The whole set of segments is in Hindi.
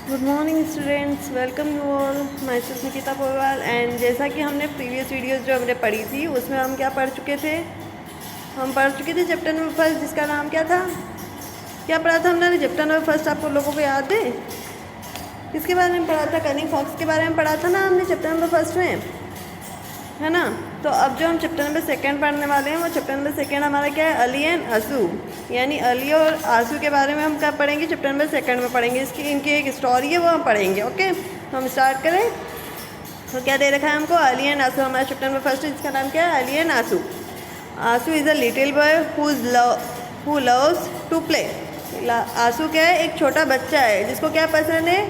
Good morning students, welcome you all. My self Nikita Porwal. And जैसा कि हमने प्रीवियस वीडियोस जो हमने पढ़ी थी उसमें हम क्या पढ़ चुके थे, हम पढ़ चुके थे चैप्टर नंबर फर्स्ट, जिसका नाम क्या था, क्या पढ़ा था हमने चैप्टर नंबर फर्स्ट, आप लोगों को याद है? किसके बारे में पढ़ा था? कनिंग फॉक्स के बारे में पढ़ा था ना हमने चैप्टर नंबर फर्स्ट में, है ना। तो अब जो हम चैप्टर नंबर सेकंड पढ़ने वाले हैं वो चैप्टर नंबर सेकंड हमारा क्या है, अली एंड आंसू, यानी अली और आंसू के बारे में हम कब पढ़ेंगे, चैप्टर नंबर सेकंड में पढ़ेंगे। इनकी एक स्टोरी है वो हम पढ़ेंगे। ओके, तो हम स्टार्ट करें। तो क्या दे रखा है हमको, अली एंड आंसू, हमारा चैप्टर नंबर फर्स्ट है जिसका नाम क्या है, Ali and Ansu. Ansu is a little boy who loves to play. Ansu क्या है, एक छोटा बच्चा है जिसको क्या पसंद है,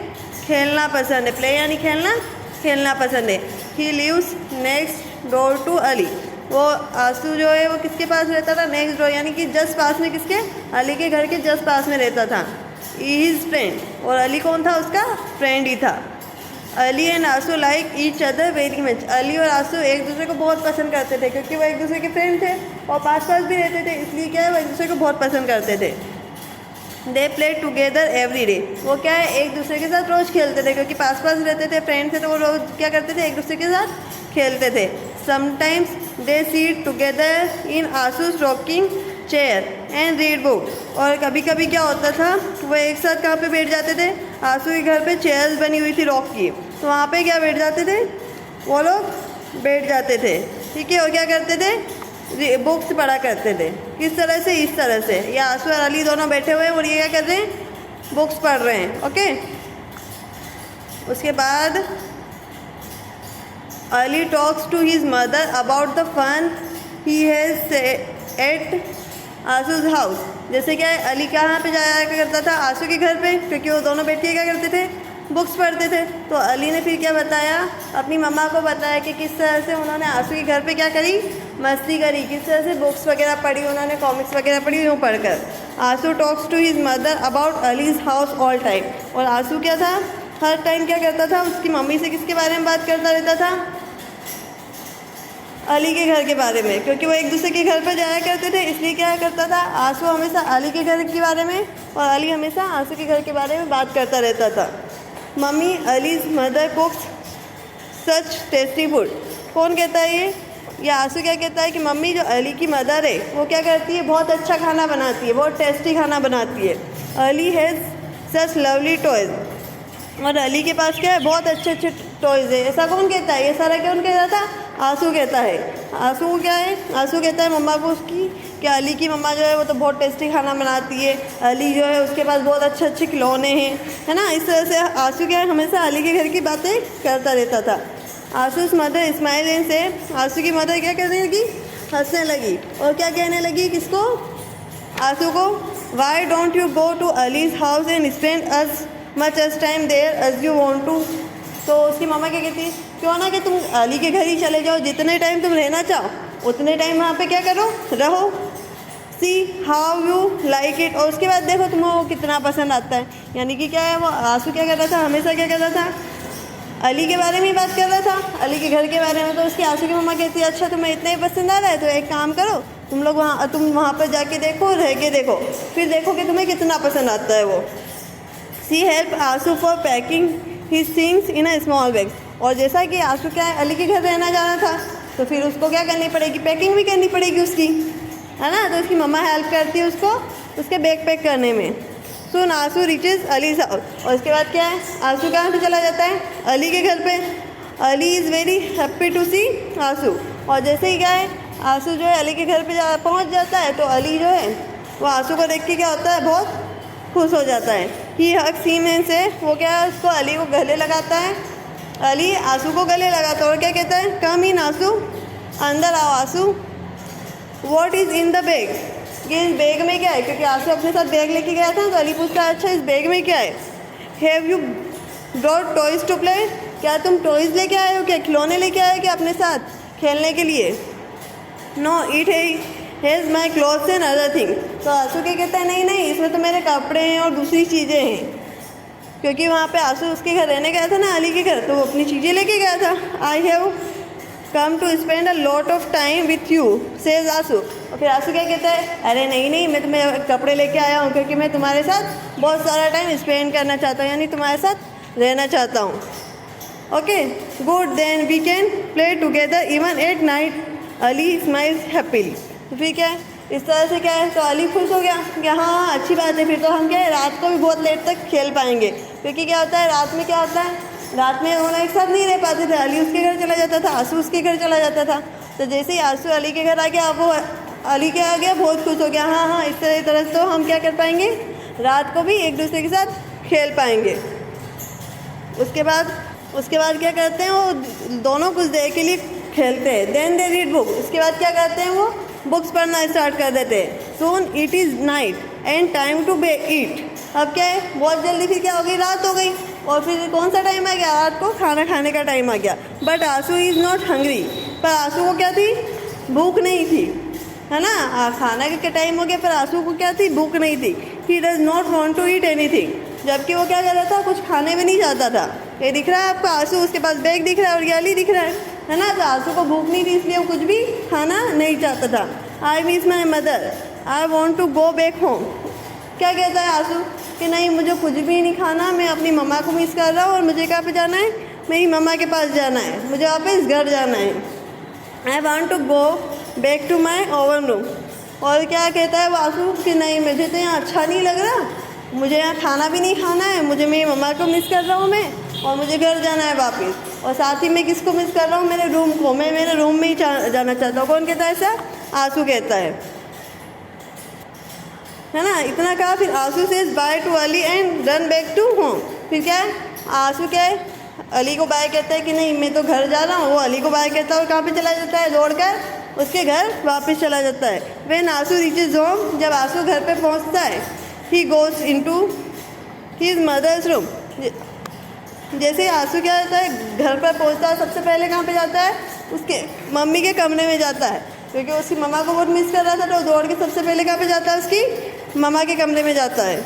खेलना पसंद है। प्ले यानी खेलना, खेलना पसंद है। He lives next door to Ali. वो आंसू जो है वो किसके पास रहता था, नेक्स्ट डोर यानी कि जस्ट पास में, किसके, अली के घर के जस्ट पास में रहता था। हिज फ्रेंड, और अली कौन था, उसका फ्रेंड ही था। अली एंड आंसू like each other very much. Ali और आंसू एक दूसरे को बहुत पसंद करते थे क्योंकि वो एक दूसरे के फ्रेंड थे और पास पास भी रहते थे, इसलिए क्या है वो एक दूसरे को बहुत पसंद करते थे। They play together every day. वो क्या है, एक दूसरे के साथ रोज़ खेलते थे क्योंकि पास पास रहते थे, फ्रेंड थे, तो वो रोज़ क्या करते थे, एक दूसरे के साथ खेलते थे। Sometimes they sit together in Ansu's rocking chair and read book. और कभी कभी क्या होता था, वो एक साथ कहाँ पे बैठ जाते थे, आंसू के घर पे चेयर्स बनी हुई थी रॉक की, तो वहाँ पे क्या बैठ जाते थे, वो लोग बैठ जाते थे। ठीक है, और क्या करते थे, बुक्स पढ़ा करते थे। किस तरह से, इस तरह से, ये आंसू और अली दोनों बैठे हुए हैं और ये क्या कर रहे हैं, बुक्स पढ़ रहे हैं। ओके, उसके बाद Ali talks to his mother about the fun he has at Ansu's house. जैसे क्या है, अली कहाँ पे जाया करता था, आंसू के घर पे, क्योंकि वो दोनों बैठ के क्या करते थे, बुक्स पढ़ते थे। तो अली ने फिर क्या बताया, अपनी मम्मा को बताया कि किस तरह से उन्होंने आंसू के घर पे क्या करी, मस्ती करी, किस तरह से बुक्स वगैरह पढ़ी, उन्होंने कॉमिक्स वगैरह पढ़ी यूँ पढ़कर। Ansu talks to his mother about Ali's house all time. और आंसू क्या था, हर टाइम क्या करता था, उसकी मम्मी से किसके बारे में बात करता रहता था, अली के घर के बारे में, क्योंकि वो एक दूसरे के घर पर जाया करते थे, इसलिए क्या करता था, आंसू हमेशा अली के घर के बारे में और अली हमेशा आंसू के घर के बारे में बात करता रहता था। मम्मी अलीज मदर कुक्स सच टेस्टी फूड। कौन कहता है ये आंसू क्या कहता है कि मम्मी जो अली की मदर है वो क्या करती है, बहुत अच्छा खाना बनाती है, बहुत टेस्टी खाना बनाती है। Ali has such lovely toys. और अली के पास क्या है, बहुत अच्छे अच्छे टॉयज़ है। ऐसा कौन कहता है, ये सारा कौन कहता था, आंसू कहता है। आंसू क्या है, आंसू कहता है मम्मा को उसकी कि अली की मम्मा जो है वो तो बहुत टेस्टी खाना बनाती है, अली जो है उसके पास बहुत अच्छे अच्छे खिलौने हैं, है ना। इस तरह से आंसू क्या है, हमेशा अली के घर की बातें करता रहता था। आंसूस मदर स्माइल एंड से, आंसू की मदर क्या करने लगी, हंसने लगी, और क्या कहने लगी, किसको, आंसू को, why don't you go to Ali's house and spend as much as time there as you want to. तो उसकी मामा क्या कहती है, क्यों ना कि तुम अली के घर ही चले जाओ, जितने टाइम तुम रहना चाहो उतने टाइम वहाँ पे क्या करो, रहो। See how you like it. और उसके बाद देखो तुम्हें वो कितना पसंद आता है। यानी कि क्या है, वो आंसू क्या कर रहा था, हमेशा क्या कर रहा था, अली के बारे में ही बात कर रहा था, अली के घर के बारे में। तो उसकी आंसू की मम्मा कहती है, अच्छा तुम्हें इतना ही पसंद आ रहा है तो एक काम करो, तुम वहाँ पर जाके देखो, रह के देखो, फिर देखो कि तुम्हें कितना पसंद आता है वो। सी हेल्प आंसू for packing his things in a small bag. और जैसा कि आंसू क्या है, अली के घर रहना जाना था, तो फिर उसको क्या करनी पड़ेगी, पैकिंग भी करनी पड़ेगी उसकी, है ना। तो उसकी मम्मा हेल्प करती है उसको उसके बैग पैक करने में। सुन आंसू रिचेज अलीज हाउस। और इसके बाद क्या है, आंसू कहाँ पे चला जाता है, अली के घर पे। Ali is very happy to see Ansu. और जैसे ही क्या है, आंसू जो है अली के घर पे पहुँच जाता है, तो अली जो है वो आंसू को देख के क्या होता है, बहुत खुश हो जाता है। ही हग्स हिम एंड से, वो क्या है, उसको अली को गले लगाता है, अली आंसू को गले लगाता है और क्या कहता है, कम इन आंसू, अंदर आओ आंसू। What is in the bag, ये इस बैग में क्या है, क्योंकि आंसू अपने साथ बैग लेके गया था, तो अली पूछता है, अच्छा इस बैग में क्या है। Have you brought toys to play. क्या तुम टॉयज़ लेके आए हो, क्या खिलौने लेके आए हो क्या अपने साथ खेलने के लिए। No it has my clothes and other thing. तो आंसू क्या कहता है, नहीं नहीं, इसमें तो मेरे कपड़े हैं और दूसरी चीज़ें हैं, क्योंकि वहाँ पे आंसू उसके घर रहने गया था ना, अली के घर, तो वो अपनी चीज़ें लेके गया था। I have come to spend a lot of time with you says Ansu. और फिर आंसू क्या कहता है, अरे नहीं नहीं, मैं तुम्हें कपड़े लेके आया हूँ क्योंकि मैं तुम्हारे साथ बहुत सारा टाइम स्पेंड करना चाहता हूँ, यानी तुम्हारे साथ रहना चाहता हूँ। Okay good, then we can play together even at night. Ali smiles happily. तो फिर क्या है, इस तरह से क्या है, तो अली खुश हो गया कि हाँ अच्छी बात है, फिर तो हम क्या है रात को भी बहुत लेट तक खेल पाएंगे। क्योंकि क्या होता है रात में, क्या होता है रात में वो लोग एक साथ नहीं रह पाते थे। अली उसके घर चला जाता था, आंसू उसके घर चला जाता था। तो जैसे ही आंसू अली के घर आ गया, अब वो अली के आ गया, बहुत खुश हो गया, हाँ हाँ इस तरह से तो हम क्या कर पाएंगे, रात को भी एक दूसरे के साथ खेल पाएंगे। उसके बाद क्या करते हैं, वो दोनों कुछ देर के लिए खेलते हैं। Then they read book. उसके बाद क्या करते हैं, वो बुक्स पढ़ना स्टार्ट कर देते हैं। Soon it is night and time to eat. अब क्या है, बहुत जल्दी फिर क्या हो गई, रात हो गई। और फिर कौन सा टाइम आ गया, रात को खाना खाने का टाइम आ गया। बट आंसू इज़ नॉट हंग्री। पर आंसू को क्या थी, भूख नहीं थी, है ना। खाना का टाइम हो गया, पर आंसू को क्या थी, भूख नहीं थी। He does not want to eat anything. जबकि वो क्या कर रहा था, कुछ खाने में नहीं चाहता था। ये दिख रहा है आपको, आंसू उसके पास बैग दिख रहा है और ये अली दिख रहा है ना। तो आंसू को भूख नहीं थी, इसलिए वो कुछ भी खाना नहीं चाहता था। I miss my mother, I want to go back home. क्या कहता है आंसू कि नहीं, मुझे कुछ भी नहीं खाना, मैं अपनी मम्मा को मिस कर रहा हूँ। और मुझे कहाँ पे जाना है, मेरी मम्मा के पास जाना है, मुझे वापस घर जाना है। I want to go back to my own room. और क्या कहता है वो आंसू कि नहीं, मुझे तो यहाँ अच्छा नहीं लग रहा, मुझे यहाँ खाना भी नहीं खाना है, मुझे मेरी मम्मा को मिस कर रहा हूँ मैं, और मुझे घर जाना है वापस। और साथ ही मैं किसको मिस कर रहा हूँ, मेरे रूम को। मैं मेरे रूम में ही जाना चाहता हूँ। कौन कहता है ऐसा, आंसू कहता है ना। इतना कहा, फिर Ansu says bye to Ali and run back to home. फिर क्या है, आंसू क्या है, अली को बाय कहता है कि नहीं मैं तो घर जा रहा हूँ। वो अली को बाय कहता है और कहाँ पे चला जाता है, दौड़कर उसके घर वापस चला जाता है। व्हेन आंसू रीचेज होम, जब आंसू घर पे पहुँचता है, he goes into his mother's room. जैसे ही आंसू क्या होता है, घर पर पहुँचता है, सबसे पहले कहाँ पे जाता है, उसके मम्मी के कमरे में जाता है। क्योंकि उसकी मम्मा को बहुत मिस कर रहा था, तो दौड़ के सबसे पहले कहाँ पे जाता है, उसकी मम्मा के कमरे में जाता है।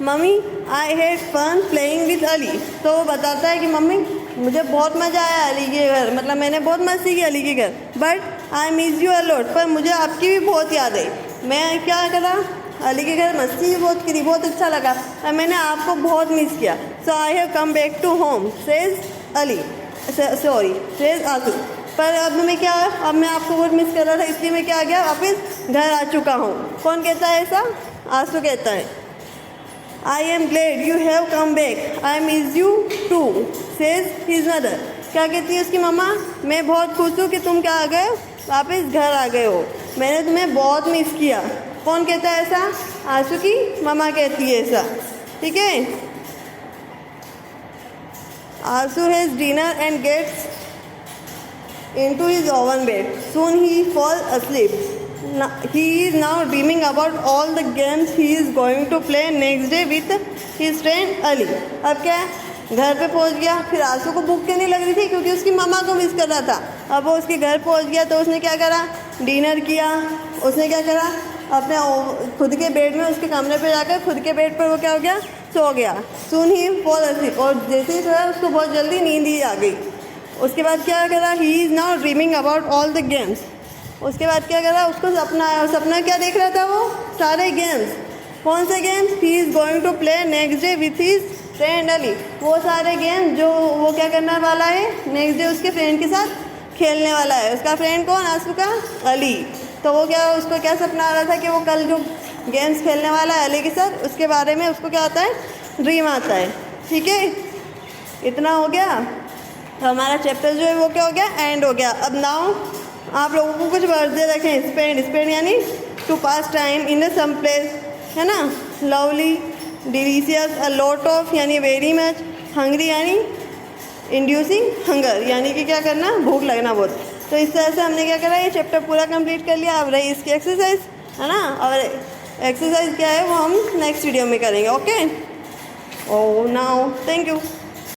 Mummy I had fun playing with Ali. तो वो बताता है कि मम्मी मुझे बहुत मज़ा आया अली के घर, मतलब मैंने बहुत मस्ती की अली के घर। But I miss you a lot, पर मुझे आपकी भी बहुत याद आई। मैं क्या करा, अली के घर मस्ती भी बहुत करी, बहुत अच्छा लगा, और मैंने आपको बहुत मिस किया। So I have come back to home says Ali, sorry says Ansu. पर अब मैं क्या, अब मैं आपको बहुत मिस कर रहा था, इसलिए मैं क्या आ गया, वापस घर आ चुका हूँ। कौन कहता है ऐसा, आंसू कहता है। I am glad you have come back, I miss you too says his mother. क्या कहती है उसकी मम्मा, मैं बहुत खुश हूँ कि तुम क्या आ गए, वापस घर आ गए हो, मैंने तुम्हें बहुत मिस किया। कौन कहता है ऐसा, आंसू की मम्मा कहती है ऐसा, ठीक है। Ansu has dinner and gets into his oven bed. Soon he falls asleep. He is now dreaming about all the games he is going to play next day with his friend Ali. अब क्या है, घर पे पहुंच गया। फिर आंसू को भूख क्यों नहीं लग रही थी, क्योंकि उसकी मामा को मिस कर रहा था। अब वो उसके घर पहुंच गया, तो उसने क्या करा, डिनर किया। उसने क्या करा, अपने खुद के बेड में, उसके कमरे पे जाकर खुद के बेड पर वो क्या हो गया, सो गया। Soon he fall asleep, और जैसे ही सोया उसको बहुत जल्दी नींद ही आ गई। उसके बाद क्या करा, he is now dreaming about all the games. उसके बाद क्या करा, उसको सपना आया, और सपना क्या देख रहा था, वो सारे गेम्स। कौन से games, he is going to play next day with his friend Ali. वो सारे गेम जो वो क्या करने वाला है, नेक्स्ट डे उसके फ्रेंड के साथ खेलने वाला है। उसका फ्रेंड कौन, आंसू का अली। तो वो क्या, उसको क्या सपना आ रहा था कि वो कल जो गेम्स खेलने वाला है अली के साथ, उसके बारे में उसको क्या आता है, ड्रीम आता है। ठीक है, इतना हो गया। तो हमारा चैप्टर जो है वो क्या हो गया, एंड हो गया। अब नाउ आप लोगों को कुछ वर्ड दे रखें। स्पेंड यानी to pass time in some place, है ना। Lovely, delicious, a lot of यानी वेरी मच, हंग्री यानी इंड्यूसिंग हंगर यानी कि क्या करना, भूख लगना बहुत। तो इस तरह से हमने क्या करा, ये चैप्टर पूरा कंप्लीट कर लिया। अब रही इसकी एक्सरसाइज, है ना। और एक्सरसाइज क्या है वो हम नेक्स्ट वीडियो में करेंगे। Okay, oh now thank you.